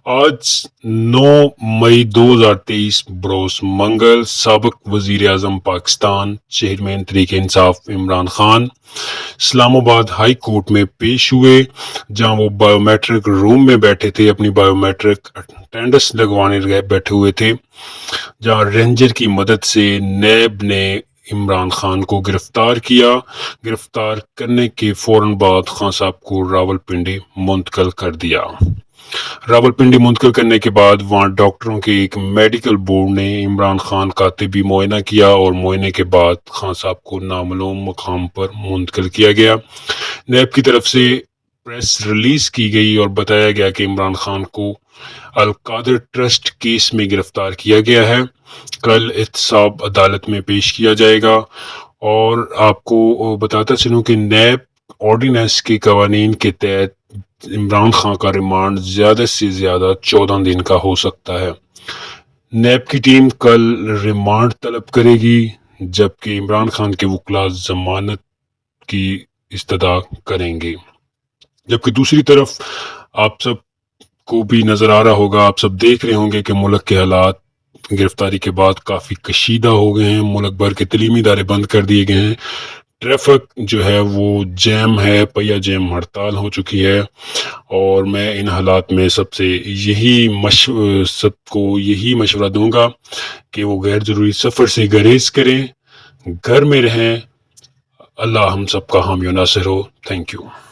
آج 9 مئی 2023 بروز منگل سابق وزیر اعظم پاکستان چیئرمین تحریک انصاف عمران خان اسلام آباد ہائی کورٹ میں پیش ہوئے، جہاں وہ بایو میٹرک روم میں بیٹھے تھے، اپنی بایو میٹرک اٹینڈنس لگوانے بیٹھے ہوئے تھے، جہاں رینجر کی مدد سے نیب نے عمران خان کو گرفتار کیا۔ گرفتار کرنے کے فوراً بعد خان صاحب کو راولپنڈی منتقل کر دیا۔ راولپنڈی منتقل کرنے کے بعد وہاں ڈاکٹروں کے ایک میڈیکل بورڈ نے عمران خان کا طبی معائنہ کیا اور معائنے کے بعد خان صاحب کو نامعلوم مقام پر منتقل کیا گیا۔ نیب کی طرف سے پریس ریلیز کی گئی اور بتایا گیا کہ عمران خان کو القادر ٹرسٹ کیس میں گرفتار کیا گیا ہے، کل احتساب عدالت میں پیش کیا جائے گا۔ اور آپ کو بتاتا چلوں کہ نیب آرڈیننس کے قوانین کے تحت عمران خان کا ریمانڈ زیادہ سے زیادہ 14 دن کا ہو سکتا ہے۔ نیب کی ٹیم کل ریمانڈ طلب کرے گی، جبکہ عمران خان کے وکلاء ضمانت کی استدعا کریں گے۔ جبکہ دوسری طرف آپ سب کو بھی نظر آ رہا ہوگا، آپ سب دیکھ رہے ہوں گے کہ ملک کے حالات گرفتاری کے بعد کافی کشیدہ ہو گئے ہیں، ملک بھر کے تعلیمی ادارے بند کر دیے گئے ہیں، ٹریفک جو ہے وہ جیم ہے، پہیا جیم ہڑتال ہو چکی ہے۔ اور میں ان حالات میں سب کو یہی مشورہ دوں گا کہ وہ غیر ضروری سفر سے گریز کریں، گھر میں رہیں۔ اللہ ہم سب کا حامی و ناصر ہو۔ Thank you.